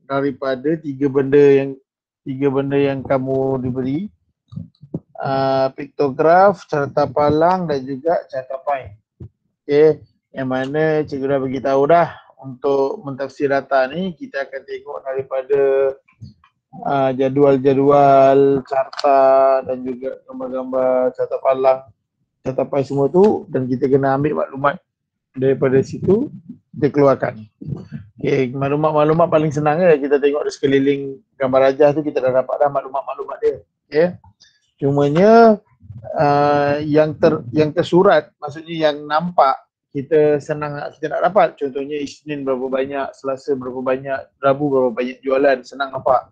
daripada tiga benda yang kamu diberi. Piktograf, carta palang dan juga carta pai. Okey, yang mana cikgu dah bagi tahu dah untuk mentafsir data ni kita akan tengok daripada jadual-jadual carta dan juga gambar-gambar carta palang, carta pai semua tu, dan kita kena ambil maklumat daripada situ kita keluarkan. Okey, maklumat paling senang kita tengok di sekeliling gambar rajah tu kita dah dapat dah maklumat-maklumat dia. Okey. Cumanya yang tersurat, maksudnya yang nampak kita nak dapat. Contohnya Isnin berapa banyak, Selasa berapa banyak, Rabu berapa banyak jualan, senang nampak.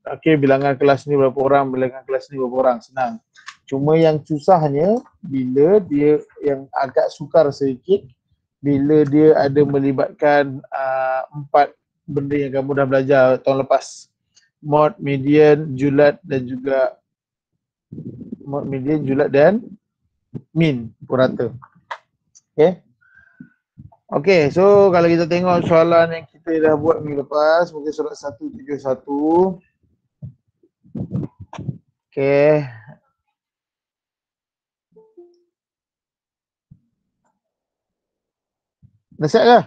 Okey, bilangan kelas ni berapa orang, bilangan kelas ni berapa orang, senang. Cuma yang susahnya bila dia yang agak sukar sedikit bila dia ada melibatkan 4 benda yang kamu dah belajar tahun lepas. Mod, median, julat dan juga mod, median, julat dan min, purata. Okay. Okay, so kalau kita tengok soalan yang kita dah buat minggu lepas, mungkin surat 171. Okay. Nasihat ke?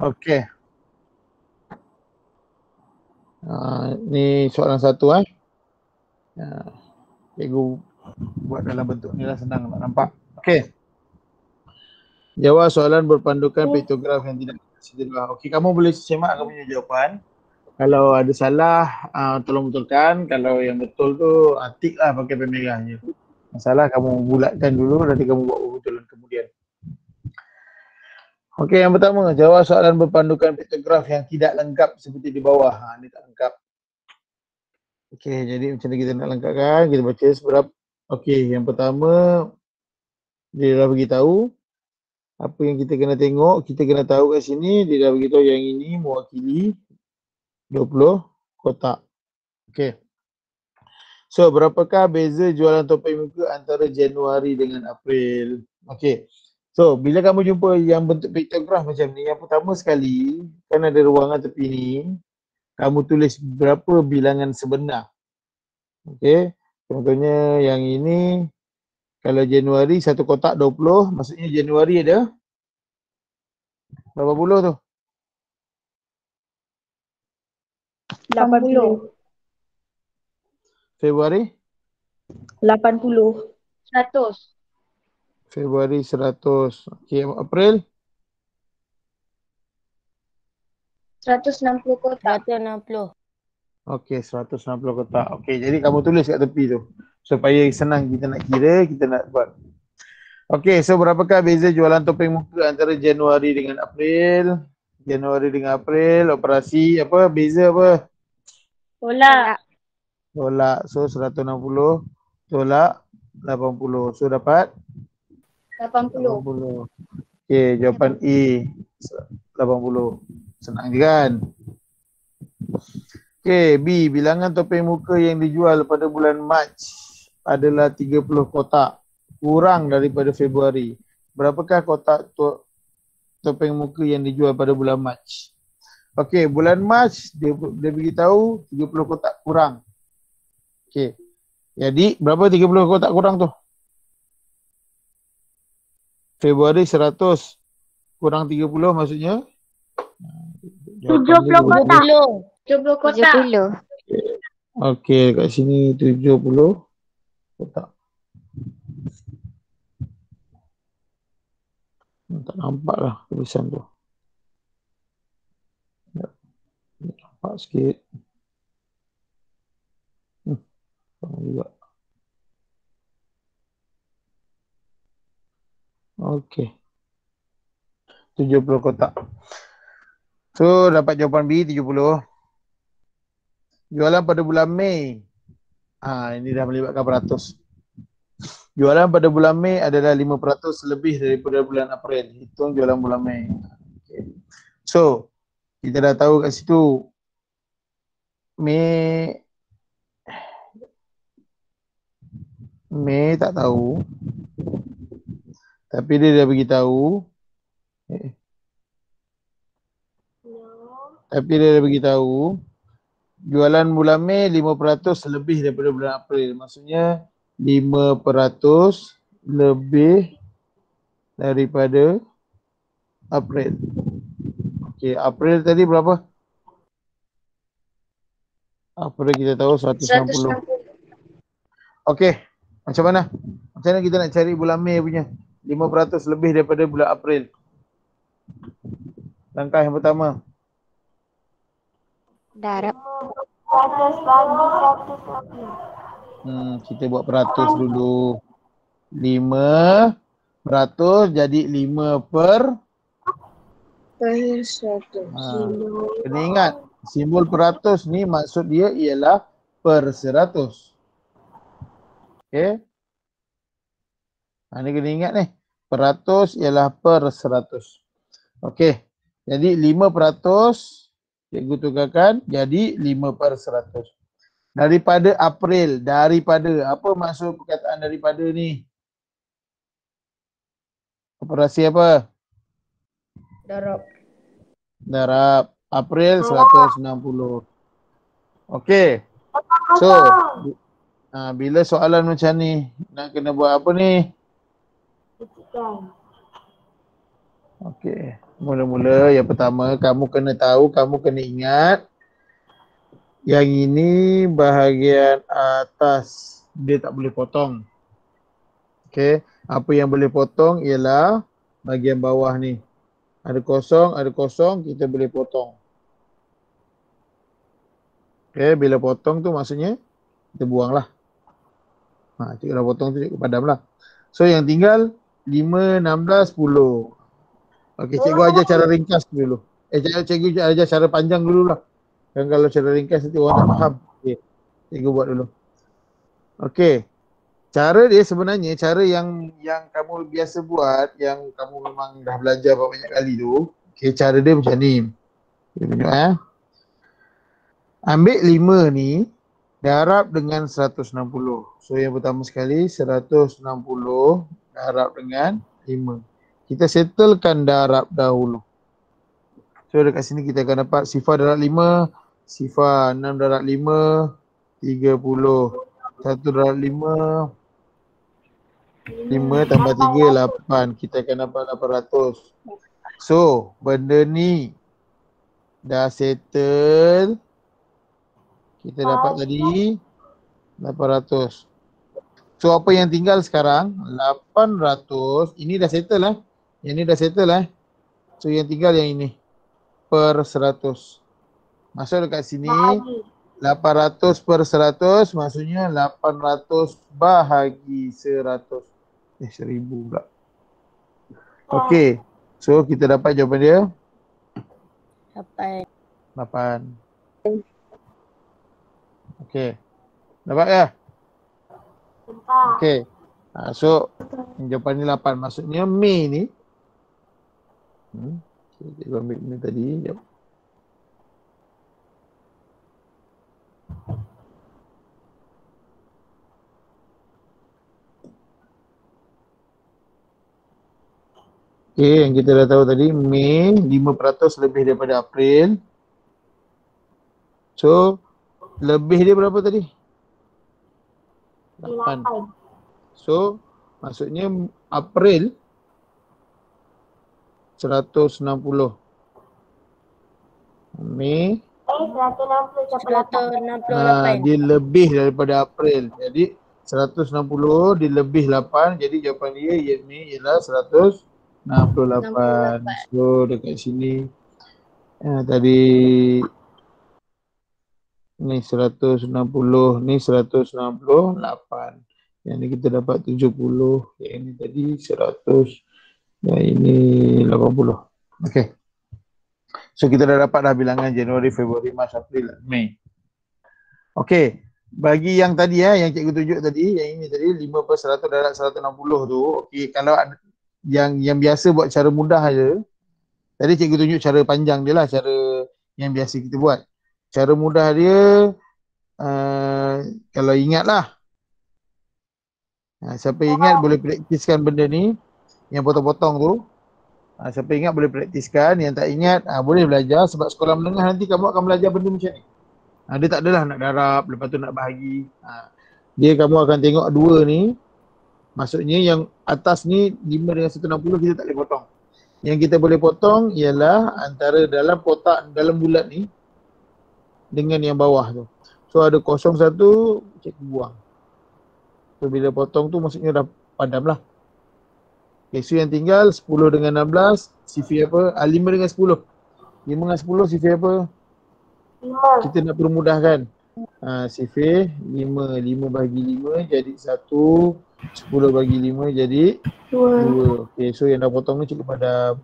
Okey. Ni soalan satu cikgu buat dalam bentuk ni lah, senang nak nampak. Okey. Jawab soalan berpandukan piktograf yang tidak sederhana. Okey, kamu boleh semak kamu punya jawapan. Kalau ada salah, tolong betulkan. Kalau yang betul tu, tik lah pakai pen merah je. Masalah kamu bulatkan dulu, nanti kamu buat betulan kemudian. Okey, yang pertama, jawab soalan berpandukan piktograf yang tidak lengkap seperti di bawah. Ni tak lengkap. Okey, jadi macam mana kita nak lengkapkan? Kita baca seberapa. Okey, yang pertama, dia dah beritahu apa yang kita kena tengok. Kita kena tahu kat sini, dia dah beritahu yang ini mewakili 20 kotak. Okey. So, berapakah beza jualan topeng muka antara Januari dengan April? Okey. So, bila kamu jumpa yang bentuk piktograf macam ni, yang pertama sekali, kan ada ruangan tepi ni, kamu tulis berapa bilangan sebenar. Okey. Contohnya yang ini, kalau Januari satu kotak 20, maksudnya Januari ada berapa puluh tu? 80. Februari? 80. 100. Februari 100. Okey, April? 160 kotak. 160. Okey, 160 kotak. Okey, jadi kamu tulis kat tepi tu. Supaya senang kita nak kira, kita nak buat. Okey, so berapakah beza jualan topeng muka antara Januari dengan April? Januari dengan April, operasi apa? Beza apa? Tolak. Tolak. So 160 tolak 80. So dapat 80. Okey, jawapan A 80. Senang je kan? Okey, B, bilangan topeng muka yang dijual pada bulan Mac adalah 30 kotak, kurang daripada Februari. Berapakah kotak topeng muka yang dijual pada bulan Mac? Okey, bulan Mac dia beritahu 30 kotak kurang. Okey. Jadi berapa 30 kotak kurang tu? Februari 100 kurang 30 maksudnya 70 kotak. 70 kotak. 70. Okey, kat sini 70 kotak. Tak nampak lah tulisan tu. Nampak sikit. Sama juga. Okey. 70 kotak. So dapat jawapan B 70. Jualan pada bulan Mei. Ini dah melibatkan peratus. Jualan pada bulan Mei adalah 5% lebih daripada bulan April. Hitung jualan bulan Mei. Okay. So, kita dah tahu kat situ Mei tak tahu. Tapi dia dah beritahu. Tapi dia dah beritahu jualan bulan Mei 5% lebih daripada bulan April. Maksudnya 5% lebih daripada April. Okey, April tadi berapa? April kita tahu 160. Okey, macam mana? Macam mana kita nak cari bulan Mei punya? 5% lebih daripada bulan April. Langkah yang pertama. Darab. 100 bagi 100 lagi. Kita buat peratus dulu. 5% jadi 5 per 100. kena ingat, simbol peratus ni maksud dia ialah per 100. Okey. Ni kena ingat ni. Peratus ialah per 100. Okey. Jadi 5% cikgu tukarkan jadi 5/100. Daripada April, apa maksud perkataan daripada ni? Operasi apa? Darab. April 160. Okey. So, bila soalan macam ni, nak kena buat apa ni? Okey. Mula-mula yang pertama kamu kena tahu, kamu kena ingat yang ini bahagian atas dia tak boleh potong. Okey, apa yang boleh potong ialah bahagian bawah ni. Ada kosong, kita boleh potong. Okey, bila potong tu maksudnya kita buanglah. Cikgu dah potong tu, cikgu padamlah. So yang tinggal 5, 16, 10. Okey, cikgu ajar cara ringkas dulu. Cikgu ajar cara panjang dululah. Kan kalau cara ringkas nanti orang tak faham. Okey, cikgu buat dulu. Okey. Cara dia sebenarnya, cara yang kamu biasa buat, yang kamu memang dah belajar banyak kali tu. Okey, cara dia macam ni. Kita tunjuk Ambil 5 ni, darab dengan 160. So yang pertama sekali 160 darab dengan 5. Kita settlekan darab dahulu. So dekat sini kita akan dapat sifar darab 5, sifar 6 darab 5, 30. 1 darab 5, 5 tambah 3, 8. Kita akan dapat 800. So benda ni dah settle. Kita dapat tadi 800. So apa yang tinggal sekarang? 800. Ini dah settle Yang ni dah settle So yang tinggal yang ini. Per 100. Masuk dekat sini. 800 per 100 maksudnya 800 bahagi 100. 1000 pula. Okey. So kita dapat jawapan dia. 8. Okey. Dapat ke? Okey. So jawapan ni 8. Maksudnya Mei ni. Kita ambil ni tadi. Sekejap. Okey, yang kita dah tahu tadi, Mei 5% lebih daripada April. So, lebih dia berapa tadi? 8. So, maksudnya April 160. Mei 168. Dia lebih daripada April. Jadi 160 dilebih 8. Jadi jawapan dia Mei ialah 168. So dekat sini tadi ni 160, ni 168. Yang ni kita dapat 70. Yang ni tadi 100. Yang ini 80. Okey. So kita dah dapat dah bilangan Januari, Februari, Mac, April, Mei. Okey. Bagi yang tadi yang cikgu tunjuk tadi, yang ini tadi 5/100 darab 160 tu. Okey, kalau yang biasa buat cara mudah aja. Tadi cikgu tunjuk cara panjang dia lah, cara yang biasa kita buat. cara mudah dia kalau ingat lah. Siapa ingat boleh praktiskan benda ni. Yang potong-potong tu. Siapa ingat boleh praktiskan. Yang tak ingat boleh belajar. Sebab sekolah menengah nanti kamu akan belajar benda macam ni. Dia tak adalah nak darab. Lepas tu nak bahagi. Dia kamu akan tengok dua ni. Maksudnya yang atas ni 5 dengan 160 kita tak boleh potong. Yang kita boleh potong ialah antara dalam kotak, dalam bulat ni. Dengan yang bawah tu. So ada 01, cikgu buang. So bila potong tu maksudnya dah padam lah. Okay, so yang tinggal 10 dengan 16, sifir apa? 5 dengan 10. 5 dengan 10 sifir apa? 5. Kita nak permudahkan. Sifir 5 bahagi 5 jadi 1. 10 bagi 5 jadi 2. Okay, so yang dah potong ni cukup padam.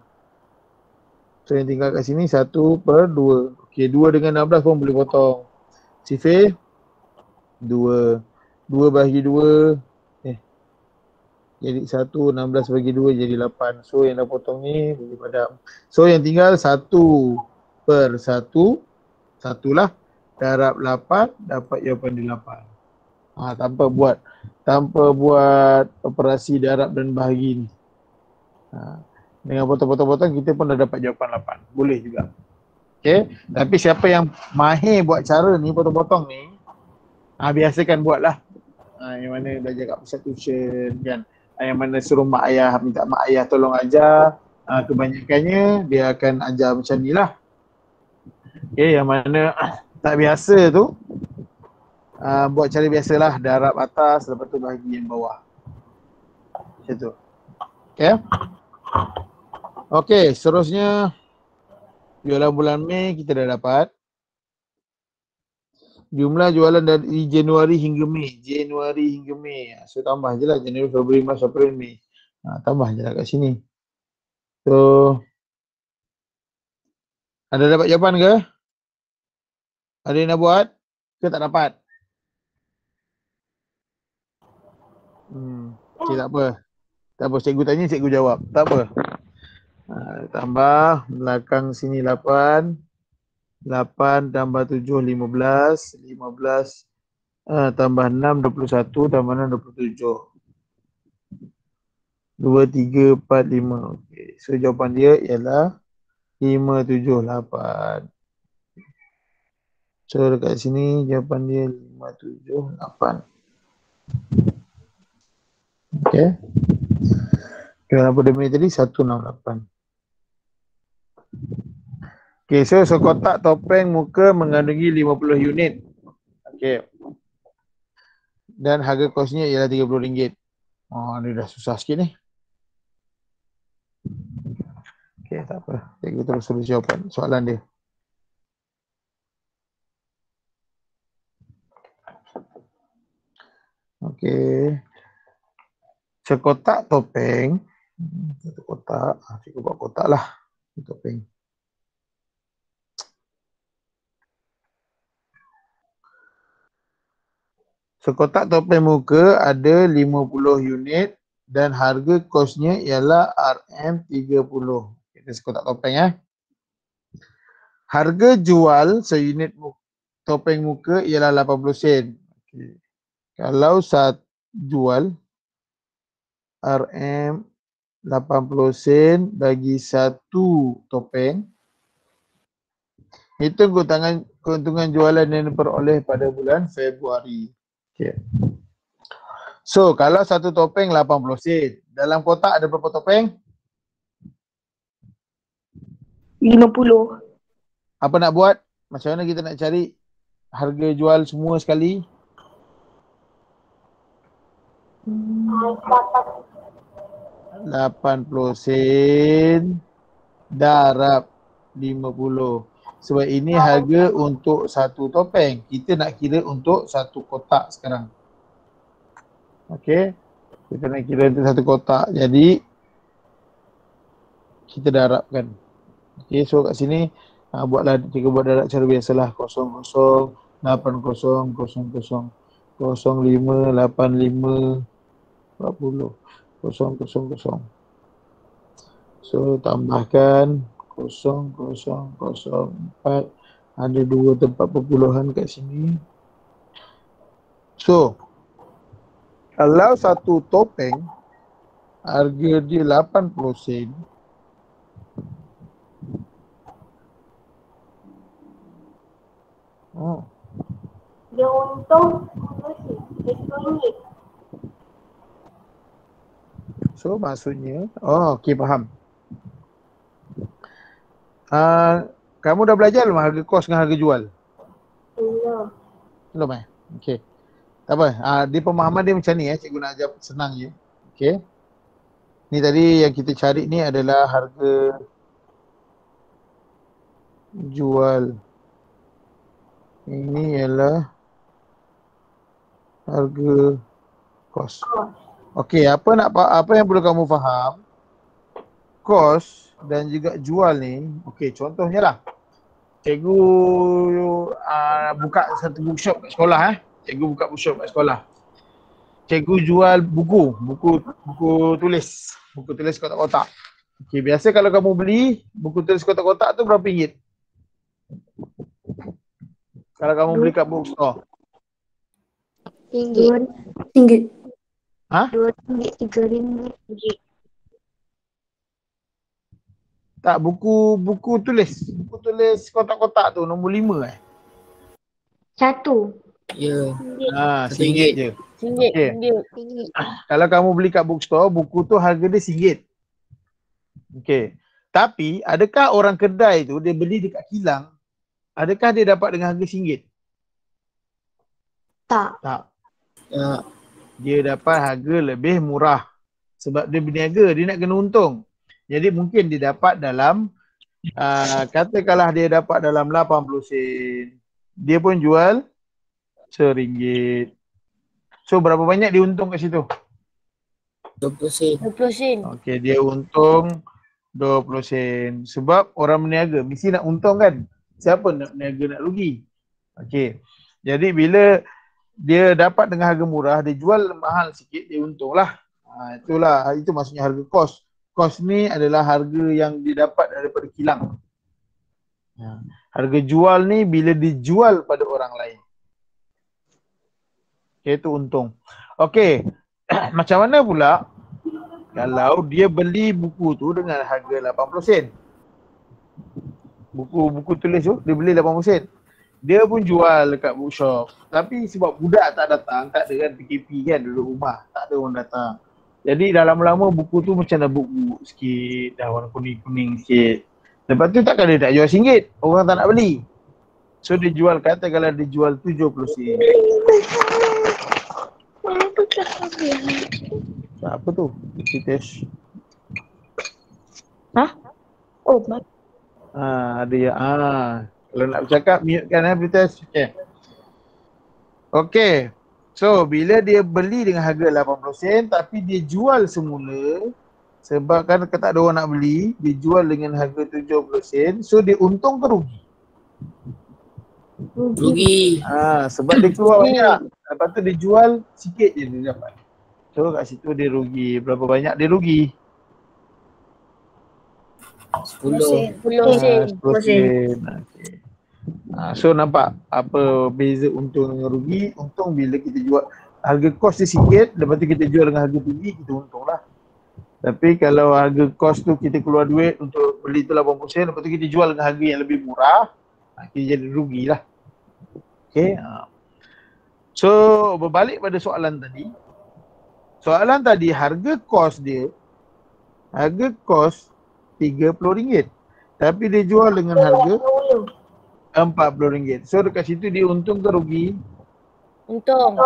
So yang tinggal kat sini 1/2. Okay, 2 dengan 16 pun boleh potong. Sifir 2. 2 bahagi 2 jadi 1, 16 bagi 2 jadi 8. So yang dah potong ni boleh padam. So yang tinggal 1/1. 1 lah. Darab 8 dapat jawapan dia 8. Tanpa buat operasi darab dan bahagi ni. Dengan potong-potong kita pun dah dapat jawapan 8. Boleh juga. Okay. Tapi siapa yang mahir buat cara ni, potong-potong ni, biasakan buat lah. Yang mana belajar kat pusat tuition kan. Yang mana suruh mak ayah, minta mak ayah tolong ajar. Kebanyakannya dia akan ajar macam ni lah. Okay, yang mana tak biasa tu, buat cara biasalah, darab atas, lepas tu bahagi yang bawah. Macam tu. Okay. Okay, seterusnya jualan bulan Mei kita dah dapat. Jumlah jualan dari Januari hingga Mei. So tambah je lah Januari, Februari, Mac, April, Mei. Tambah je lah kat sini. So ada dapat jawapan ke? Ada yang nak buat? Ke tak dapat? Okay, tak apa. Tak apa, cikgu tanya, cikgu jawab. Tak apa. Tambah belakang sini 8. 8 tambah 7, 15. 15 tambah 6, 21. Tambah 6, 27. 2, 3, 4, 5. Okay. So jawapan dia ialah 5, 7, 8. So dekat sini jawapan dia 5, 7, 8. Okay. Jawapan pada Mei tadi 1, 6, 8. Okay, so kotak topeng muka mengandungi 50 unit. Okay. Dan harga kosnya ialah RM30. Ni dah susah sikit ni. Okay, tak apa. Cikgu terus tulis jawapan soalan dia. Okay. Sekotak topeng. Satu kotak. Cikgu buat kotak lah. Topeng. Sekotak topeng muka ada 50 unit dan harga kosnya ialah RM30. Kita sekotak topeng Harga jual seunit topeng muka ialah 80 sen. Okay. Kalau jual RM80 sen bagi satu topeng, hitung keuntungan jualan yang diperoleh pada bulan Februari. Okay. So, kalau satu topeng 80 sen. Dalam kotak ada berapa topeng? 50. Apa nak buat? Macam mana kita nak cari harga jual semua sekali? 80 sen darab 50. Sebab ini harga untuk satu topeng. Kita nak kira untuk satu kotak sekarang. Okey. Kita nak kira untuk satu kotak. Jadi kita darabkan. Okey, so kat sini kita buat darab cara biasalah. 00 80 00 05 85 40 000. So tambahkan 0004 Ada 2 tempat perpuluhan kat sini. So, kalau satu topeng harga dia 80 sen. Oh, Dia untung RM10. so maksudnya, okey faham. Kamu dah belajar belum harga kos dengan harga jual? Belum. Belum Okey. Tak apa. Di pemahaman dia macam ni cikgu nak ajar senang je. Okey. Ni tadi yang kita cari ni adalah harga jual. Ini ialah harga kos. Okey, apa yang perlu kamu faham? Kos dan juga jual ni, okey, contohnya lah. Cikgu buka satu bookshop kat sekolah Cikgu buka bookshop kat sekolah. Cikgu jual buku tulis kotak-kotak. Okey, biasa kalau kamu beli buku tulis kotak-kotak tu berapa ringgit? Kalau kamu beli kat bookstore. RM2. Ha? RM2, RM3. Tak, buku tulis kotak-kotak tu nombor 5 Satu. Ya. RM1 je. RM1. Kalau kamu beli kat bookstore, buku tu harga dia RM1. Okey. Tapi adakah orang kedai tu dia beli dekat kilang, adakah dia dapat dengan harga RM1? Tak. Ya. Dia dapat harga lebih murah. Sebab dia berniaga, dia nak kena untung. Jadi mungkin dia dapat dalam katakanlah dia dapat dalam 80 sen. Dia pun jual RM1. So berapa banyak dia untung kat situ? 20 sen. Okey, dia untung 20 sen. Sebab orang berniaga mesti nak untung kan? Siapa nak berniaga nak rugi? Okey. Jadi bila dia dapat dengan harga murah, dia jual mahal sikit, dia untunglah. Itu maksudnya harga kos. Kos ni adalah harga yang didapat daripada kilang. Harga jual ni bila dijual pada orang lain. Okay, itu untung. Okey, macam mana pula kalau dia beli buku tu dengan harga 80 sen? Buku tulis tu dia beli 80 sen. Dia pun jual dekat bookshop. Tapi sebab budak tak datang, tak ada kan PKP kan, duduk rumah, tak ada orang datang. Jadi dah lama-lama buku tu macam dah buk-buk sikit, dah warna kuning-kuning sikit. Lepas tu takkan dia tak jual RM1, orang tak nak beli. So dia jual, katakanlah dia jual 70 sen. Apa tu? Test. Oh, ada ya. Kalau nak bercakap, mute kan Test. Okey. So, bila dia beli dengan harga 80 sen tapi dia jual semula sebab kan tak ada orang nak beli, dia jual dengan harga 70 sen. So, dia untung ke rugi? Rugi. Sebab dia keluar banyak. Lepas tu dia jual sikit je dia dapat. So, kat situ dia rugi. Berapa banyak dia rugi? 10 sen. Okay. So nampak apa beza untung dengan rugi. Untung bila kita jual harga kos dia sikit, lepas tu kita jual dengan harga tinggi, kita untung lah. Tapi kalau harga kos tu kita keluar duit untuk beli tu 80 sen, lepas tu kita jual dengan harga yang lebih murah, kita jadi rugi lah. Okay. So berbalik pada soalan tadi. Soalan tadi harga kos dia, harga kos RM30. Tapi dia jual dengan harga RM40. So dekat situ dia untung ke rugi? Untung.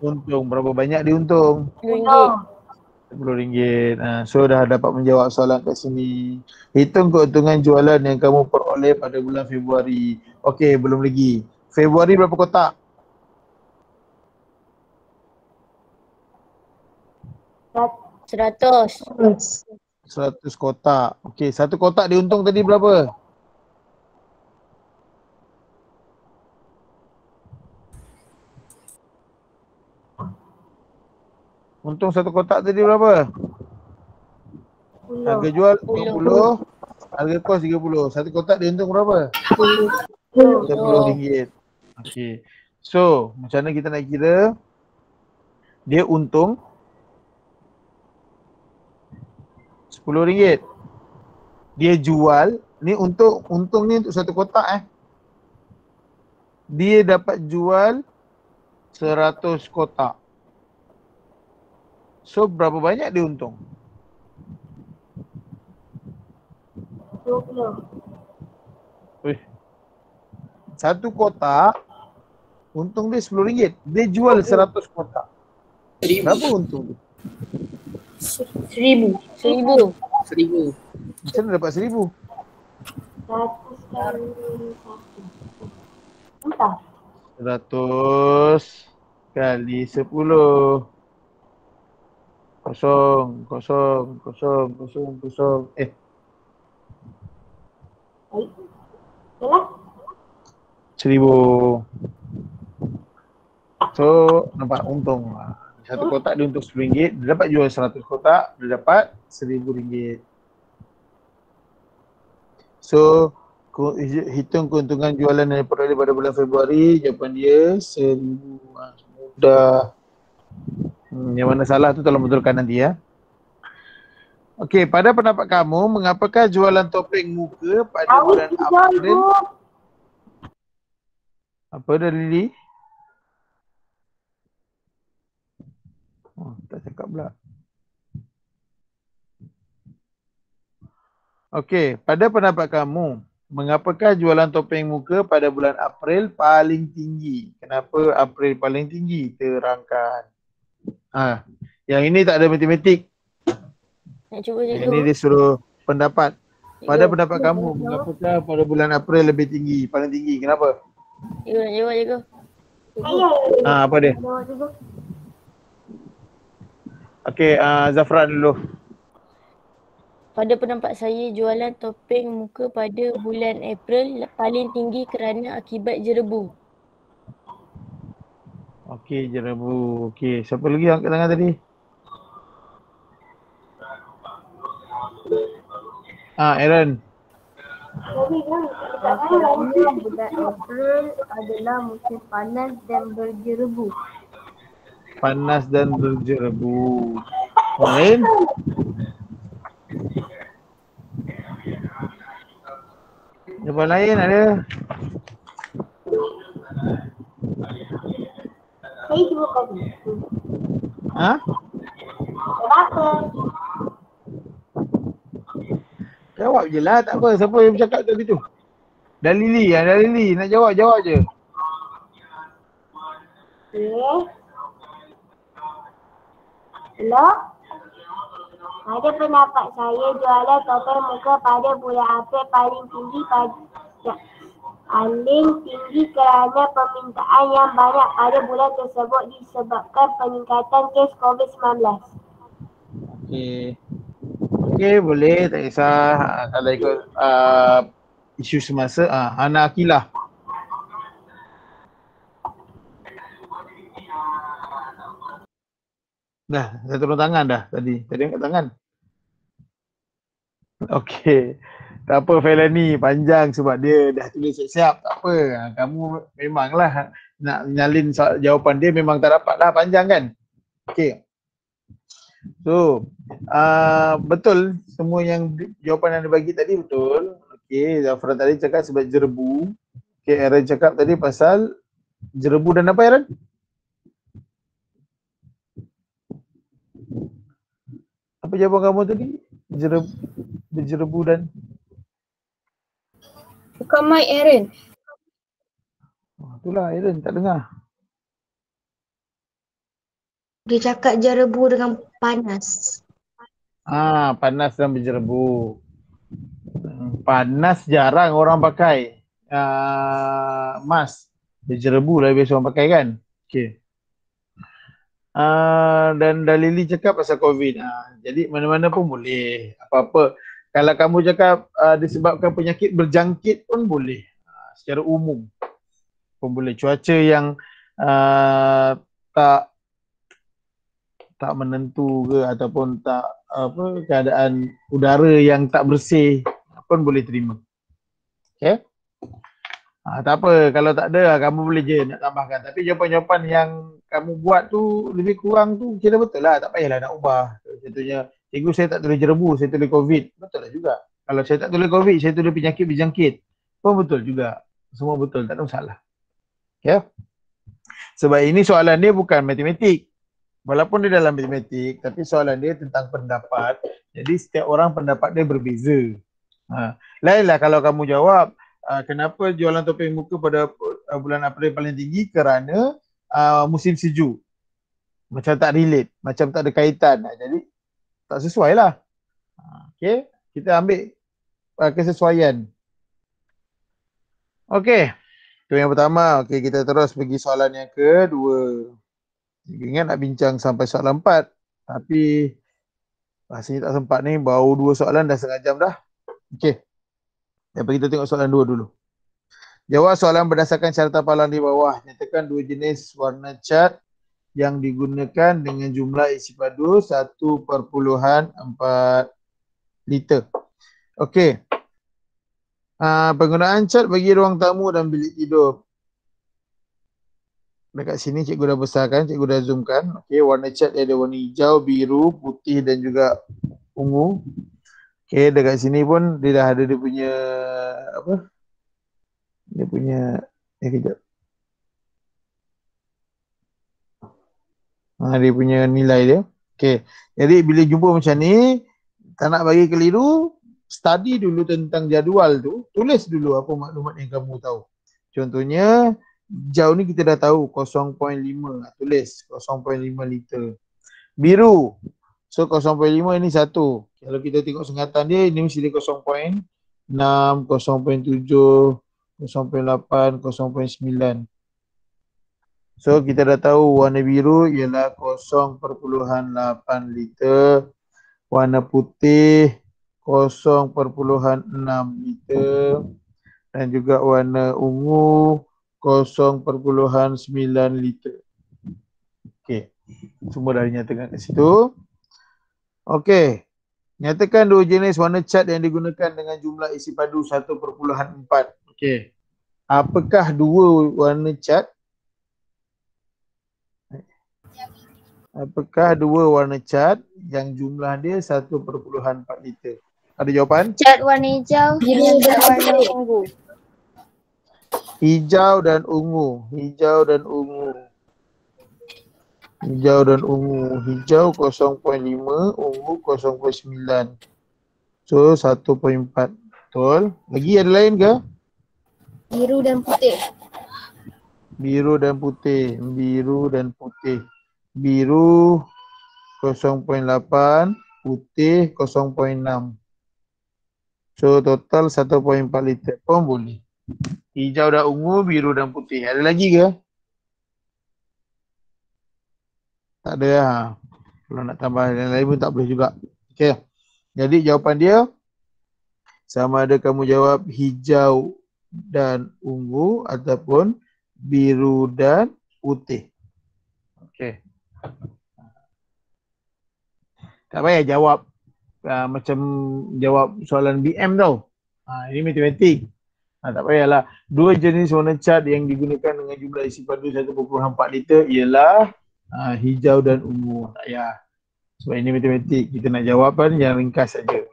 Untung. Berapa banyak dia untung? RM10. RM10. So dah dapat menjawab soalan kat sini. Hitung keuntungan jualan yang kamu peroleh pada bulan Februari. Okey, belum lagi. Februari berapa kotak? 100 kotak. Okey, satu kotak dia untung tadi berapa? Untung satu kotak tadi berapa? Harga jual 20, harga kos 30. Satu kotak dia untung berapa? RM10. Okey. So, macam mana kita nak kira? Dia untung RM10. Dia jual, ni untung ni untuk satu kotak Dia dapat jual 100 kotak. So berapa banyak dia untung? 20. Satu kotak untung dia RM10. Dia jual 100 kotak. Berapa untung dia? 1,000. Macam mana dapat 1,000? 100 kali 1. Entah. 100 kali 10. Kosong. Baik. Yalah. 1,000. So nampak untung. Satu kotak dia untung RM10. Dia dapat jual 100 kotak, dia dapat RM1,000. So hitung keuntungan jualan yang diperoleh pada bulan Februari. Jawapan dia 1,000. Mudah. Yang mana salah tu tolong betulkan nanti ya. Okey, pada pendapat kamu, mengapakah jualan topeng muka pada bulan April? Apa dah Lily? Oh, tak cakap pula. Okey, pada pendapat kamu, mengapakah jualan topeng muka pada bulan April paling tinggi? Kenapa April paling tinggi? Terangkan. Yang ini tak ada matematik. Nak cuba cikgu. Ini dia suruh pendapat. Pada pendapat kamu, mengapakah pada bulan April lebih tinggi, paling tinggi? Kenapa? Cikgu nak jawab cikgu. Apa dia? Okey, Zafran dulu. Pada pendapat saya, jualan topeng muka pada bulan April paling tinggi kerana akibat jerebu. Okey, jerebu. Okey, siapa lagi angkat tangan tadi? Aaron. Bulan April adalah musim panas dan berjerebu. Panas dan berjerebu. Lain? Jawapan lain ada? Saya cuba kau. Kenapa? Jawab je lah, tak apa. Siapa yang bercakap tadi tu? Dalili nak jawab je. Okay. Hello? Pada pendapat saya, jualan topeng muka pada bulan April paling tinggi kerana permintaan yang banyak pada bulan tersebut disebabkan peningkatan kes COVID-19. Okey, boleh, tak kisah. Kalau ikut isu semasa, Hana Akilah. Dah, saya turun tangan dah tadi. Tadi angkat tangan. Okey. Tak apa Felani, panjang sebab dia dah tulis siap-siap. Tak apa. Kamu memanglah nak nyalin jawapan dia memang tak dapat lah, panjang kan? Okey. So, betul semua yang jawapan yang dibagi tadi betul. Okey, Zafran tadi cakap sebab jerebu. Okey, Aaron cakap tadi pasal jerebu dan apa Aaron? Apa jawapan kamu tadi? Berjerebu dan? Bukan mic Aaron. Itulah Aaron tak dengar. Dia cakap jerebu dengan panas. Panas dan berjerebu. Panas jarang orang pakai. Mask. Berjerebu lah biasa orang pakai kan? Okey. Dan Dalili cakap pasal COVID. Jadi mana-mana pun boleh. Apa-apa. Kalau kamu cakap disebabkan penyakit berjangkit pun boleh. Secara umum pun boleh. Cuaca yang tak menentu ke ataupun tak keadaan udara yang tak bersih pun boleh terima. Okay. Tak apa, kalau tak ada kamu boleh je nak tambahkan. Tapi jawapan-jawapan yang kamu buat tu lebih kurang tu kira betul lah. Tak payahlah nak ubah. Contohnya, cikgu saya tak tulis jerebu, saya tulis COVID. Betul lah juga. Kalau saya tak tulis COVID, saya tulis penyakit berjangkit. Pun betul juga. Semua betul, tak ada masalah. Ya. Sebab ini soalan dia bukan matematik. Walaupun dia dalam matematik, tapi soalan dia tentang pendapat. Jadi setiap orang pendapat dia berbeza. Lainlah kalau kamu jawab, kenapa jualan topeng muka pada bulan April paling tinggi? Kerana musim sejuk. Macam tak relate, macam tak ada kaitan. Jadi tak sesuai lah. Okay, kita ambil kesesuaian. Okay, itu yang pertama. Okay, kita terus pergi soalan yang kedua. Ingat nak bincang sampai soalan 4. Tapi rasanya tak sempat ni. Baru 2 soalan dah setengah jam dah. Okay. Lepas kita tengok soalan 2 dulu. Jawab soalan berdasarkan carta palang di bawah. Nyatakan 2 jenis warna cat yang digunakan dengan jumlah isi padu 1.4 liter. Okey. Penggunaan cat bagi ruang tamu dan bilik tidur. Dekat sini cikgu dah besarkan, cikgu dah zoomkan. Okey, warna cat dia ada warna hijau, biru, putih dan juga ungu. Okey, dekat sini pun dia dah ada dia punya apa? Dia punya kejap. Dia punya nilai dia. Okey. Jadi bila jumpa macam ni, tak nak bagi keliru, study dulu tentang jadual tu, tulis dulu apa maklumat yang kamu tahu. Contohnya, hijau ni kita dah tahu 0.5, tulis 0.5 liter. Biru, so 0.5 ini 1. Kalau kita tengok singkatan dia, ini mesti 0.6, 0.7, 0.8, 0.9. So kita dah tahu warna biru ialah 0.8 liter. Warna putih 0.6 liter. Dan juga warna ungu 0.9 liter. Okey. Semua dah dinyatakan kat situ. Okey. Nyatakan 2 jenis warna cat yang digunakan dengan jumlah isi padu 1.4. Okey. Apakah 2 warna cat? Apakah 2 warna cat yang jumlah dia 1.4 liter? Ada jawapan? Cat warna hijau, biru dan warna ungu. Hijau dan ungu. Hijau dan ungu. Hijau dan ungu. Hijau 0.5, ungu 0.9. So 1.4. Betul. Lagi ada lain ke? Biru dan putih. Biru dan putih. Biru dan putih. Biru 0.8, putih 0.6. So total 1.4 liter pun boleh. Hijau dan ungu, biru dan putih. Ada lagi ke? Tak ada lah. Kalau nak tambah yang lain pun tak boleh juga. Okay. Jadi jawapan dia, sama ada kamu jawab hijau dan ungu ataupun biru dan putih. Okay. Tak payah jawab macam jawab soalan BM tau. Ini matematik. Tak payahlah. 2 jenis warna cat yang digunakan dengan jumlah isi padu 1.4 liter ialah hijau dan ungu. Tak payah. Sebab ini matematik. Kita nak jawab kan yang ringkas saja.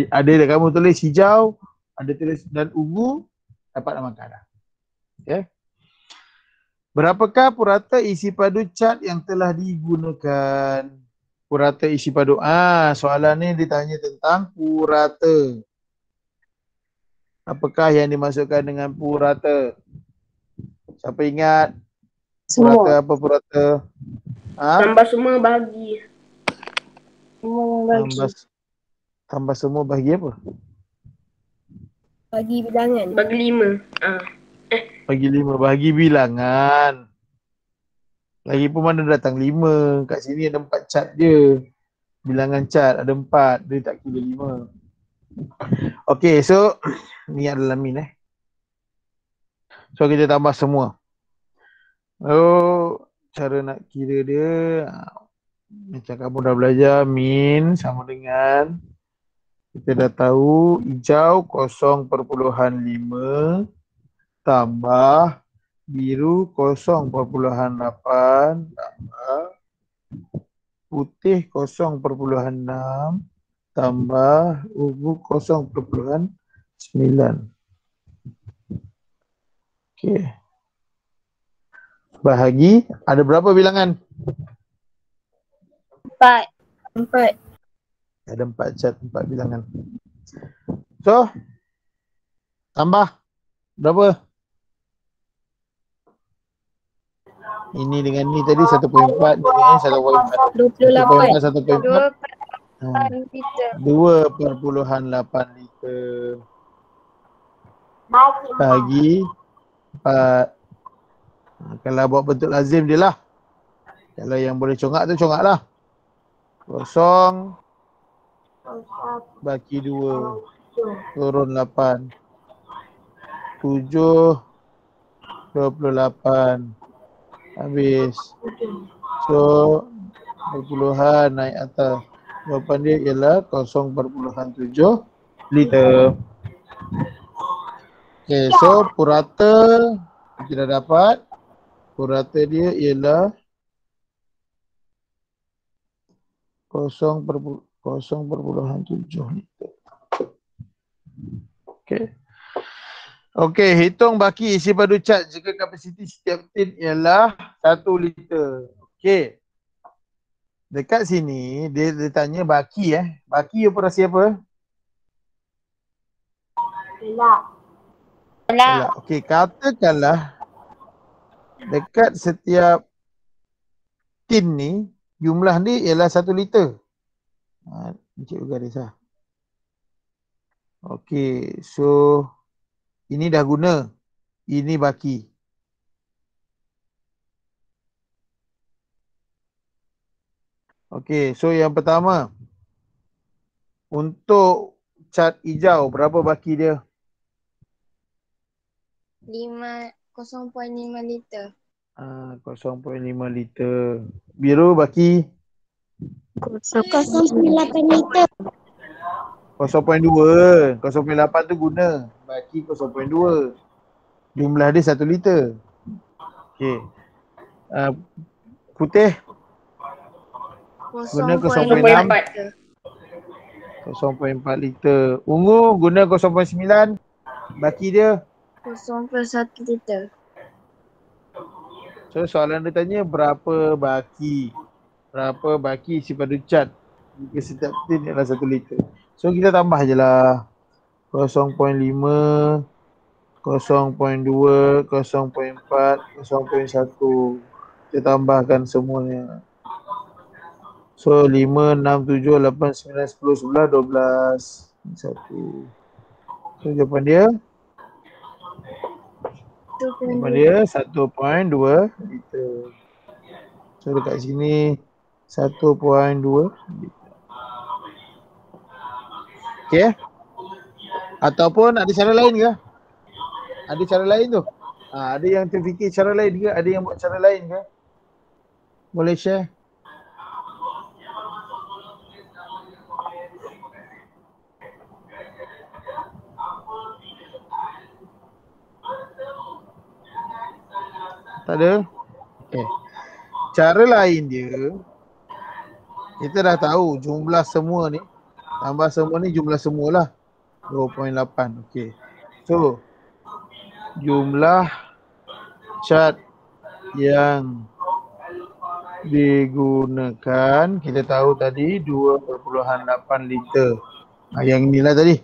Ada kamu tulis hijau, ada tulis dan ungu, dapat nak makan dah. Okay. Berapakah purata isi padu cat yang telah digunakan? Purata isi padu. Soalan ni ditanya tentang purata. Apakah yang dimasukkan dengan purata? Siapa ingat? Semua. Purata apa purata? Tambah semua bagi. Tambah semua bagi apa? Bagi bilangan. Bagi 5. Bagi 5, bagi bilangan. Lagi pun mana datang 5. Kat sini ada 4 cat je. Bilangan cat ada 4. Dia tak kira 5. Okay, so ni adalah min So kita tambah semua. Cara nak kira dia macam kamu dah belajar, min sama dengan kita dah tahu hijau 0.5, tambah biru 0,8 tambah putih 0,6 tambah ungu 0,9. Okey. Bahagi ada berapa bilangan? 4. Ada 4 cat, 4 bilangan. So, tambah berapa? Ini dengan ni tadi 1.4, ni dengan 1.4. 28. 1.4. 2.8 liter. Bagi 4. Kalau buat bentuk lazim dia lah. Kalau yang boleh congak tu congak lah. 0 bagi 2 turun 8. 7 28 habis. So perpuluhan naik atas. Jawapan dia ialah 0.7 liter. Okay, so purata kita dah dapat. Purata dia ialah 0.7 liter. Okay. Okey, hitung baki isi padu cat jika kapasiti setiap tin ialah 1 liter. Okey. Dekat sini dia tanya baki Baki operasi apa? Tolak. Okey, katakanlah dekat setiap tin ni jumlah ni ialah 1 liter. Cikgu garis lah. Okey, so ini dah guna. Ini baki. Okey, so yang pertama. Untuk cat hijau, berapa baki dia? 0.5 liter. 0.5 liter. Biru baki? 0.8 liter. 0.2. 0.8 tu guna. Baki 0.2. Jumlah dia 1 liter. Okey. Putih? Guna 0.6. 0.4 liter. Ungu guna 0.9. Baki dia? 0.1 liter. So soalan dia tanya berapa baki? Berapa baki isi padu cat jika setiap tin ialah 1 liter. So kita tambah je lah. 0.5, 0.2, 0.4, 0.1. Kita tambahkan semuanya. So 5, 6, 7, 8, 9, 10, 11, 12. 1. So jawapan dia? Jawapan dia 1.2 liter. So dekat sini 1.2 liter. Okay. Ataupun ada cara lain ke? Ada cara lain tu? Ada yang terfikir cara lain ke? Ada yang buat cara lain ke? Boleh share? Tak ada? Okay. Cara lain dia, kita dah tahu jumlah semua ni, tambah semua ni jumlah semualah 2.8. Okay. So, jumlah cat yang digunakan, kita tahu tadi 2.8 liter. Yang inilah tadi.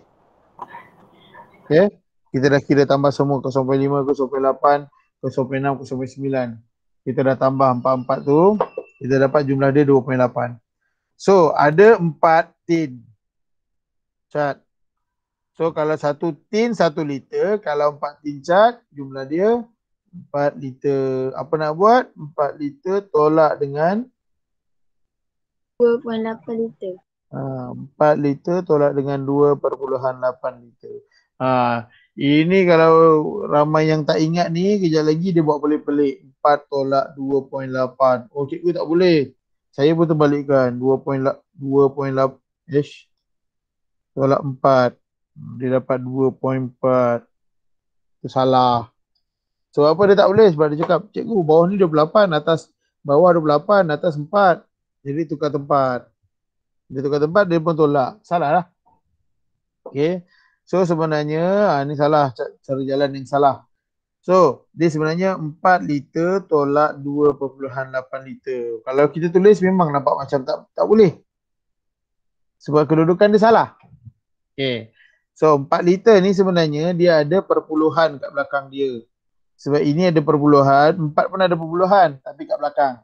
Okay. Kita dah kira tambah semua 0.5, 0.8, 0.6, 0.9. Kita dah tambah 4 tu. Kita dapat jumlah dia 2.8. So ada 4 tin cat. So kalau satu tin 1 liter. Kalau 4 tin cat jumlah dia 4 liter. Apa nak buat? 4 liter tolak dengan 2.8 liter. 4 liter tolak dengan 2.8 liter. Ini kalau ramai yang tak ingat ni, kejap lagi dia buat pelik-pelik. 4 tolak 2.8. Oh, cikgu tak boleh. Saya pun terbalikkan. 2.8 tolak 4. Dia dapat 2.4. Itu salah. So apa dia tak boleh? Sebab dia cakap, cikgu bawah ni 28, atas bawah 28, atas 4. Jadi tukar tempat. Dia tukar tempat, dia pun tolak. Salah lah. Okay. So sebenarnya, ni salah. Cara jalan yang salah. So, dia sebenarnya 4 liter tolak 2.8 liter. Kalau kita tulis memang nampak macam tak boleh. Sebab kedudukan dia salah. Okay. So, 4 liter ni sebenarnya dia ada perpuluhan kat belakang dia. Sebab ini ada perpuluhan, 4 pun ada perpuluhan tapi kat belakang.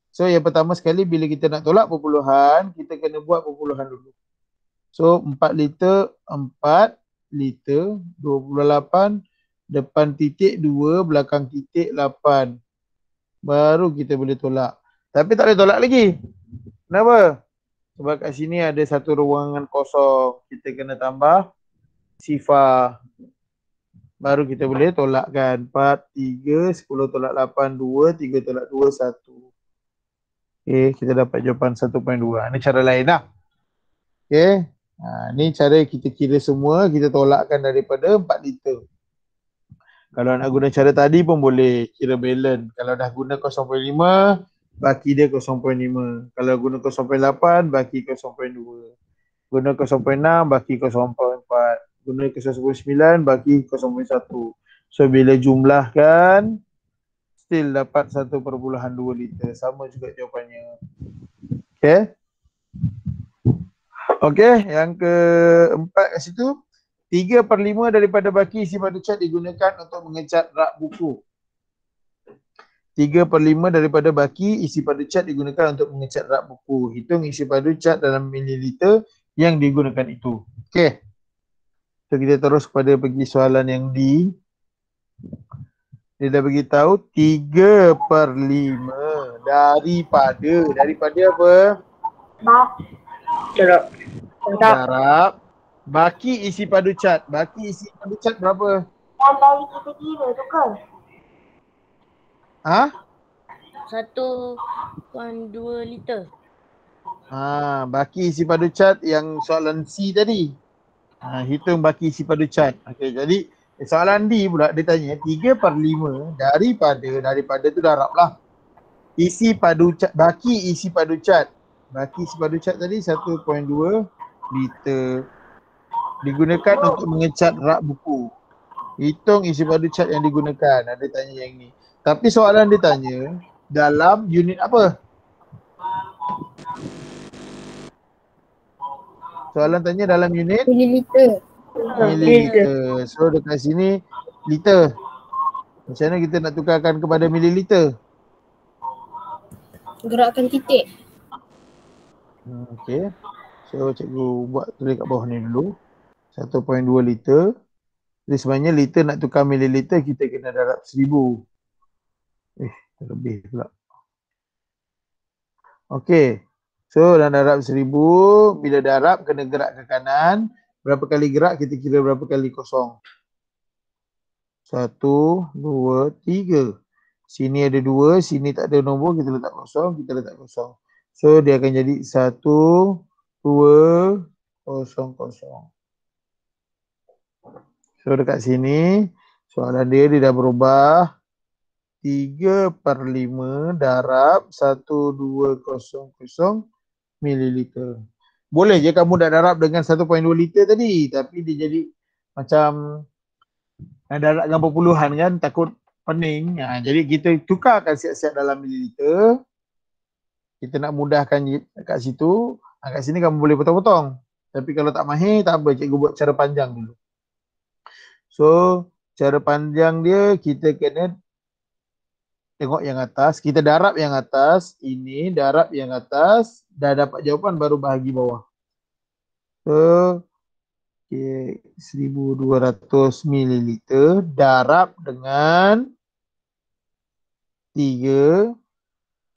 So, yang pertama sekali bila kita nak tolak perpuluhan, kita kena buat perpuluhan dulu. So, 4 liter, 4 liter, 28, depan titik 2, belakang titik 8. Baru kita boleh tolak. Tapi tak boleh tolak lagi. Kenapa? Sebab kat sini ada satu ruangan kosong. Kita kena tambah sifar. Baru kita boleh tolakkan. 4, 3, 10 tolak 8, 2, 3 tolak 2, 1. Okay, kita dapat jawapan 1.2. Ini cara lain lah. Okay. Ni cara kita kira semua. Kita tolakkan daripada 4 liter. Kalau nak guna cara tadi pun boleh kira balance. Kalau dah guna 0.5, baki dia 0.5. Kalau guna 0.8, baki 0.2. Guna 0.6, baki 0.4. Guna 0.9, baki 0.1. So bila jumlahkan, still dapat 1.2 liter. Sama juga jawapannya. Okay. Okay, yang keempat kat situ. 3/5 daripada baki isi padu cat digunakan untuk mengecat rak buku. 3/5 daripada baki isi padu cat digunakan untuk mengecat rak buku. Hitung isi padu cat dalam mililiter yang digunakan itu. Okey. So kita terus kepada pergi soalan yang D. Dia dah beritahu 3/5 daripada apa? Darab. Baki isi padu cat. Baki isi padu cat berapa? Yang dari kita kira tu ke? Ha? 1.2 liter. Baki isi padu cat yang soalan C tadi. Hitung baki isi padu cat. Okey, jadi soalan D pula dia tanya 3/5 daripada tu darab lah. Isi padu cat, baki isi padu cat. Baki isi padu cat tadi 1.2 liter. Digunakan untuk mengecat rak buku. Hitung isi padu cat yang digunakan. Dia tanya yang ni. Tapi soalan dia tanya dalam unit apa? Soalan tanya dalam unit Mililiter. mililiter. So dekat sini liter. Macam mana kita nak tukarkan kepada mililiter? Gerakkan titik. Okey. So cikgu buat tulis kat bawah ni dulu. 1.2 liter. Jadi sebenarnya liter nak tukar mililiter kita kena darab 1000. Terlebih pula. Okey. So dah darab 1000. Bila darab kena gerak ke kanan. Berapa kali gerak kita kira berapa kali kosong. 1, 2, 3. Sini ada 2. Sini tak ada nombor. Kita letak kosong. Kita letak kosong. So dia akan jadi 1, 2, 0, 0. So dekat sini soalan dia dah berubah 3/5 darab 1200 mililiter. Boleh je kamu dah darab dengan 1.2 liter tadi, tapi dia jadi macam darab dengan perpuluhan kan, takut pening. Jadi kita tukarkan siap-siap dalam mililiter. Kita nak mudahkan kat situ. Kat sini kamu boleh potong-potong. Tapi kalau tak mahir tak apa, cikgu buat cara panjang dulu. So, cara panjang dia kita kena tengok yang atas. Kita darab yang atas. Ini darab yang atas. Dah dapat jawapan baru bahagi bawah. So, okay, 1200 mililiter darab dengan 3.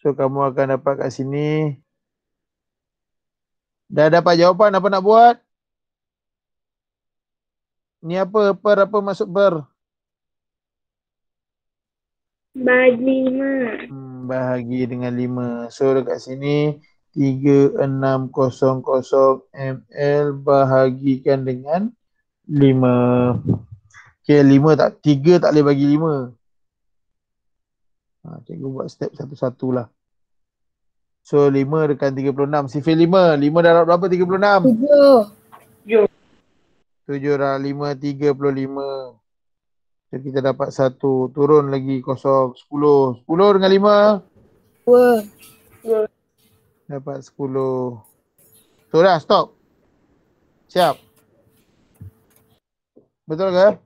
So, kamu akan dapat kat sini. Dah dapat jawapan, apa nak buat? Ni apa? Per apa masuk per? Bahagi 5. Bahagi dengan 5. So dekat sini 3600 ml bahagikan dengan 5. Okay, 3 tak boleh bagi 5. Cikgu buat step satu-satu lah. So 5 dekat 36. Sifir 5. 5 darab berapa 36? 7. 7 darab 5, 35. So kita dapat 1. Turun lagi kosong. 10. 10 dengan 5. 2. Dapat 10. So dah stop. Siap. Betul ke?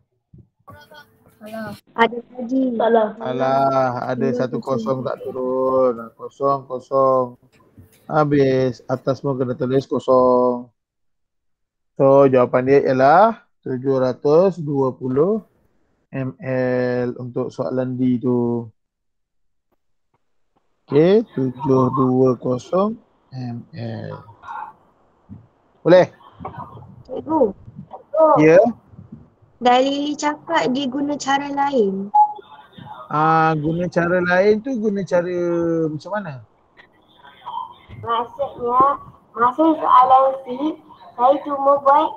Ada tadi. Salah. Alah, ada 1 kosong tak turun. Kosong, kosong. Habis. Atas semua kena tulis kosong. So jawapan dia ialah 720 ml untuk soalan D tu. Okey, 720 ml. Boleh? Cikgu. Ya. Dalili cakap dia guna cara lain. Guna cara lain tu guna cara macam mana? Maksudnya, masa soalan C, saya cuma buat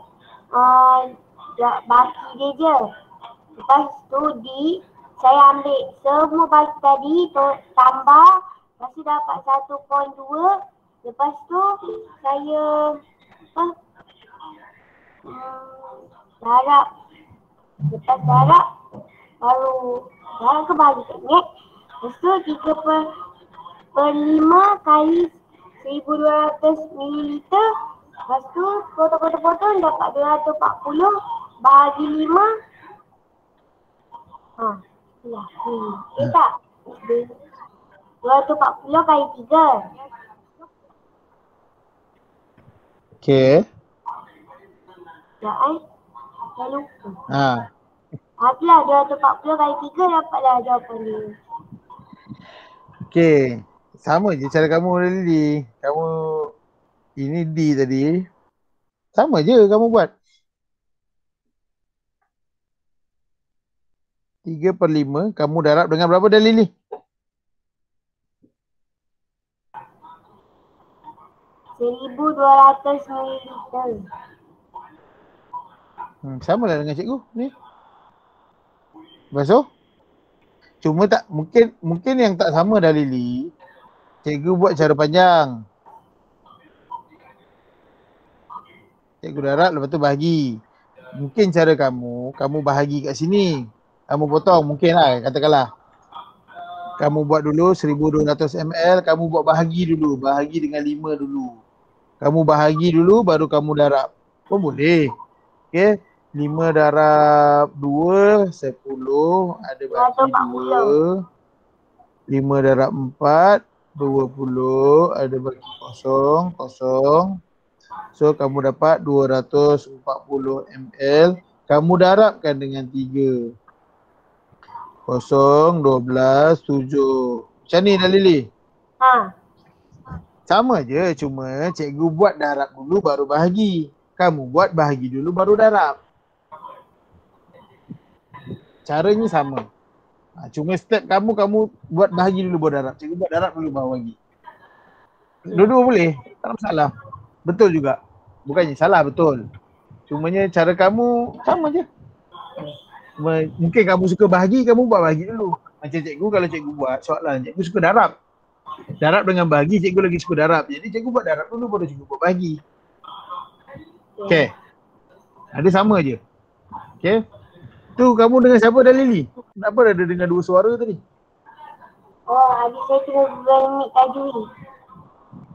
baki dia je. Lepas tu D, saya ambil semua baki tadi, tambah, lepas tu dapat 1.2. Lepas tu, saya darab. Lepas darab, baru darab ke bagi tak ingat. Lepas tu 3/5 kali 1200 ml. Lepas tu potong-potong dapat 240 bahagi 5. Itulah. Tak. 240 kali 3. Okey. Dah dah lupa. Ha. Itulah 240 kali 3 dapatlah jawapan dia. Okey. Sama je cara kamu Lily. Kamu ini D tadi. Sama je kamu buat. 3/5 kamu darab dengan berapa dah Lily? 1200 ml. Sama lah dengan cikgu ni. Lepas tu? Cuma tak mungkin yang tak sama dah Lily. Cikgu buat cara panjang. Cikgu darab lepas tu bahagi. Mungkin cara kamu bahagi kat sini. Kamu potong mungkin lah katakanlah. Kamu buat dulu 1200 ml, kamu buat bahagi dulu. Bahagi dengan 5 dulu. Kamu bahagi dulu baru kamu darab. Pun boleh. Okay. 5 darab 2, 10. Ada bagi 2. 5 darab 4, 20. Ada bagi kosong, kosong. So kamu dapat 240 ml. Kamu darabkan dengan 3. 0, 12, 7. Macam ni dah Lily? Sama je, cuma cikgu buat darab dulu baru bahagi. Kamu buat bahagi dulu baru darab. Caranya sama. Cuma step kamu buat bahagi dulu baru darab. Cikgu buat darab dulu baru bahagi. Dua-dua boleh, tak ada masalah. Betul juga. Bukannya salah, betul. Cumanya cara kamu sama je. Mungkin kamu suka bahagi, kamu buat bahagi dulu. Macam cikgu, kalau cikgu buat soalan, cikgu suka darab. Darab dengan bahagi, cikgu lagi suka darab. Jadi cikgu buat darab dulu baru cikgu buat bahagi. Okay. Ada sama je. Okay. Tu kamu dengan siapa dah Lily? Kenapa ada dengar 2 suara tadi? Oh, adik saya kena bermik tajwid.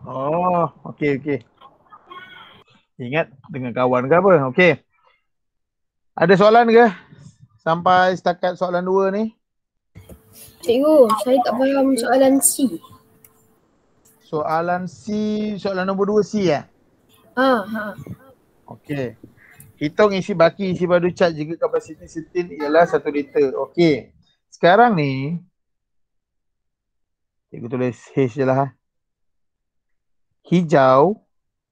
Oh, okey. Ingat dengan kawan ke apa? Okey. Ada soalan ke? Sampai setakat soalan 2 ni. Cikgu, saya tak faham soalan C. Soalan C, soalan nombor 2 C ya? Okey. Hitung isi baki isi padu cat jika kapasiti setin ialah 1 liter. Okey. Sekarang ni cikgu tulis H je lah. Hijau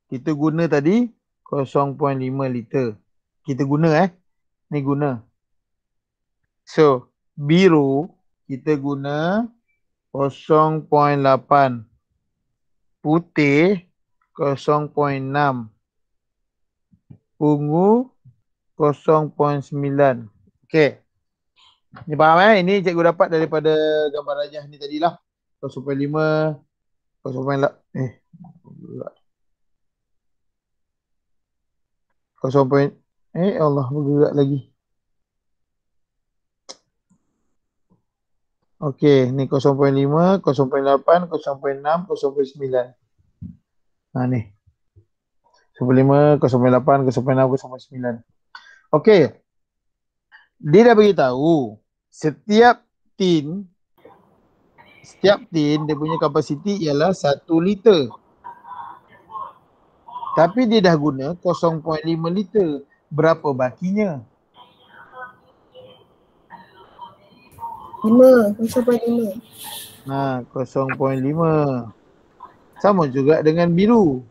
kita guna tadi 0.5 liter. Kita guna ni guna. So, biru kita guna 0.8. Putih 0.6. Ungu 0.9. Okey. Ni faham Ini cikgu dapat daripada gambar rajah ni tadilah. 0.5, 0.8, 0. Allah bergerak lagi. Okey, ni 0.5, 0.8, 0.6, 0.9. Ni. 0.5, 0.8, 0.6, 0.9. Okey. Dia dah beritahu setiap tin dia punya kapasiti ialah 1 liter. Tapi dia dah guna 0.5 liter. Berapa bakinya? 0.5. 0.5. Sama juga dengan biru.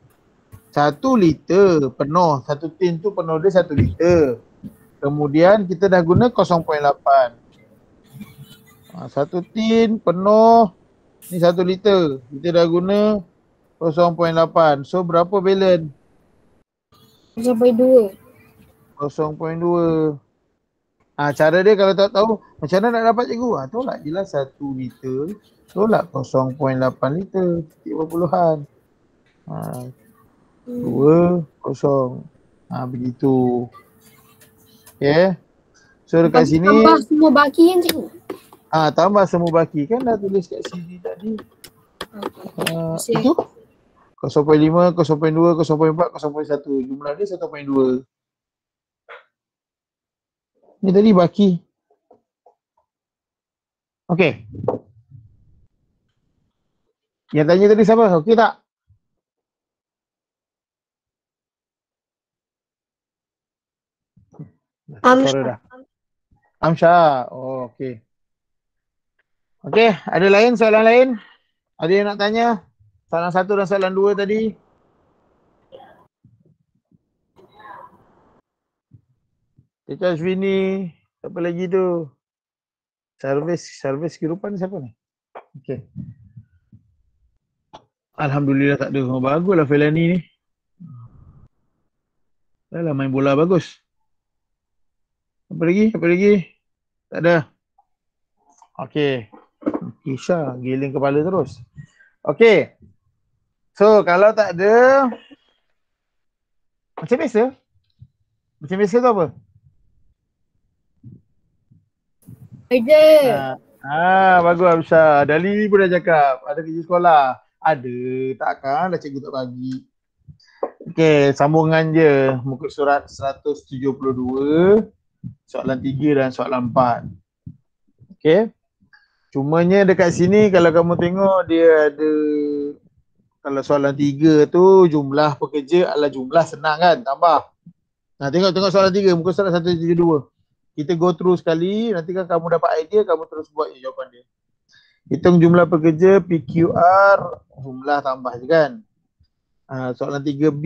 1 liter penuh. Satu tin tu penuh dia 1 liter. Kemudian kita dah guna 0.8. Satu tin penuh ni 1 liter. Kita dah guna 0.8. So berapa balen? 0.2. 0.2. Cara dia kalau tak tahu macam mana nak dapat cikgu? Tolak je lah 1 liter. Tolak 0.8 liter. Titik perpuluhan. 2, 0. Begitu. Okay. So dekat sini. Tambah semua baki kan cikgu? Tambah semua baki. Kan dah tulis kat sini tadi. Itu 0.5, 0.2, 0.4, 0.1. Jumlah dia 1.2. Ni tadi baki. Okey. Yang tanya tadi siapa? Okey tak? Amsyah. Amsyah. Oh, okey. Okey, ada lain soalan lain? Ada yang nak tanya? Soalan 1 dan soalan 2 tadi. Teacher Ashwini. Siapa lagi tu? Servis kehidupan siapa ni? Okey. Alhamdulillah tak ada. Baguslah Felani ni. Dah lah main bola bagus. Apa lagi? Tak ada. Okey. Kisha giling kepala terus. Okey. So kalau tak ada macam biasa. Macam biasa tu apa? Ada. Bagus Amsyah. Dali pun dah cakap. Ada kerja sekolah. Ada. Takkanlah cikgu tak bagi. Okey, sambungan je. Muka surat 172. Soalan 3 dan soalan 4. Okey. Cumanya dekat sini kalau kamu tengok dia ada, kalau soalan 3 tu jumlah pekerja adalah jumlah senang kan, tambah. Tengok soalan 3 muka surat 172. Kita go through sekali, nanti kan kamu dapat idea, kamu terus buat jawapan dia. Hitung jumlah pekerja PQR, jumlah tambah je kan. Soalan 3B,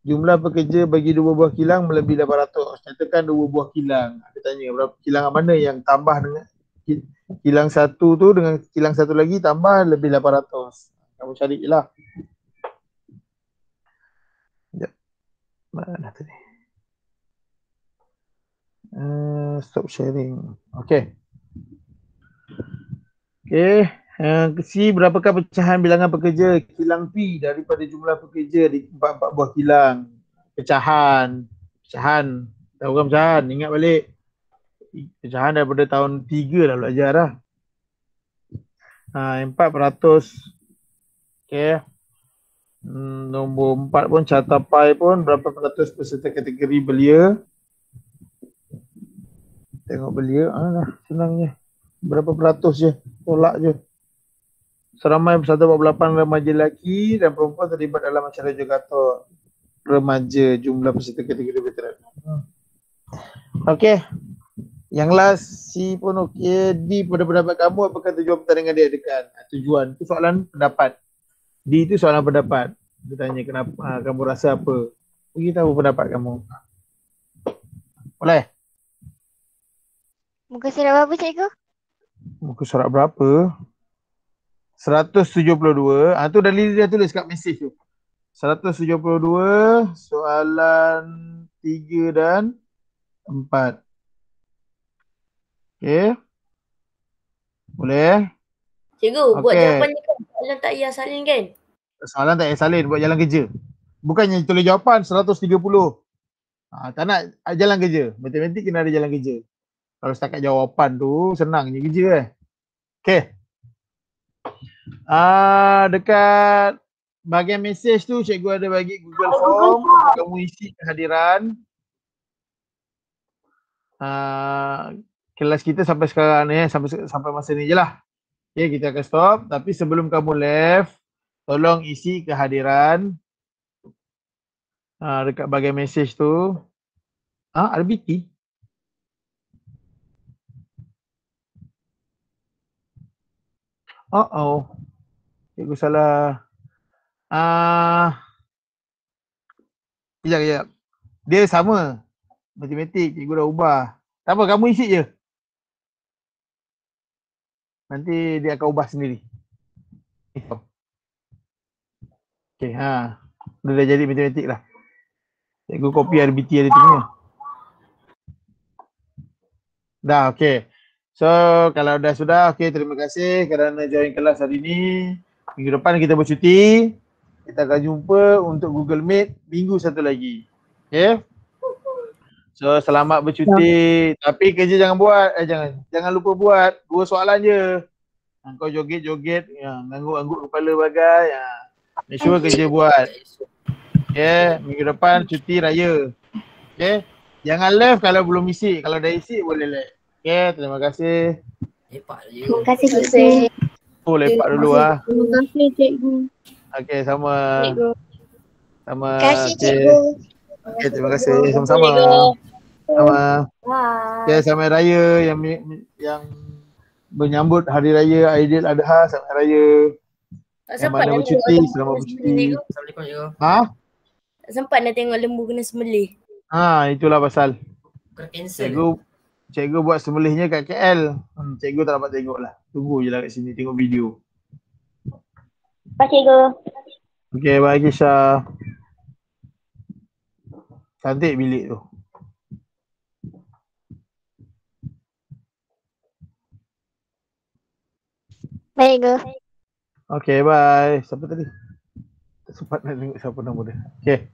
jumlah pekerja bagi 2 buah kilang melebihi 800. Nyatakan 2 buah kilang. Dia tanya berapa kilang mana yang tambah dengan kilang 1 tu dengan kilang 1 lagi tambah lebih 800. Kamu cari je lah. Sekejap. Mana tadi? Stop sharing. Okay. C, berapakah pecahan bilangan pekerja kilang P daripada jumlah pekerja di 4 buah kilang? Pecahan. Tahu kan pecahan? Ingat balik. Pecahan daripada tahun 3 dah belajar dah. 4%. Okay. Nombor 4 pun carta pi pun berapa peratus peserta kategori belia. Tengok belia. Senangnya. Berapa peratus je. Tolak je. Seramai 148 remaja lelaki dan perempuan terlibat dalam acara Jogator remaja jumlah peserta kategori veteran. Okey. Yang last C pun okey. D pada pendapat kamu apakah tujuan pertandingan diadakan? Tujuan itu soalan pendapat. D itu soalan pendapat. Dia tanya kenapa kamu rasa apa? Bagi tahu pendapat kamu. Boleh? Muka surat berapa cikgu? Muka surat berapa? 172. Tu Dali dia tulis kat mesej tu. 172 soalan 3 dan 4. Okey. Boleh? Cikgu, buat Okey. jawapannya kan soalan tak payah salin kan? Soalan tak payah salin, buat jalan kerja. Bukannya tulis jawapan 130. Tak nak jalan kerja. Matematik kena ada jalan kerja. Kalau setakat jawapan tu senang je kerja Okey. Dekat bahagian mesej tu cikgu ada bagi Google Form untuk kamu isi kehadiran. Kelas kita sampai sekarang ni, sampai masa ni je lah. Okay, kita akan stop. Tapi sebelum kamu left, tolong isi kehadiran dekat bahagian mesej tu. RBT. Cikgu salah. Kejap. Dia sama. Matematik, cikgu dah ubah. Tak apa, kamu isi je. Nanti dia akan ubah sendiri. Okay, Dia dah jadi matematik lah. Cikgu copy RBT ada tu punya. Dah, okay. So, kalau dah sudah, okay, terima kasih kerana join kelas hari ni. Minggu depan kita bercuti. Kita akan jumpa untuk Google Meet minggu satu lagi. Okay? So, selamat bercuti. Tapi kerja jangan buat. Jangan lupa buat. 2 soalan je. Kau joget-joget, ngangguk-ngangguk kepala bagai. Make sure kerja buat. Okay, minggu depan cuti raya. Okay, jangan left kalau belum isi. Kalau dah isi boleh left. Okay, terima kasih. Lepak je. Terima kasih cikgu. Lepak dulu Terima kasih cikgu. Okay, sama. Sama. Terima kasih cikgu. Okay, terima kasih. Sama-sama. Sama. Okay, selamat raya yang menyambut hari raya Aidil Adha, selamat raya. Yang mana bercuti, selamat bercuti. Assalamualaikum cikgu. Tak sempat nak tengok lembu kena sembelih. Itulah pasal. Bukan cancel. Cikgu buat sembelihnya kat KL. Cikgu tak dapat tengok lah. Tunggu je lah kat sini tengok video. Terima kasih cikgu. Okay, bye Kisha. Cantik bilik tu. Baik cikgu. Okay, bye. Siapa tadi? Tak sempat nak tengok siapa nama dia. Okay.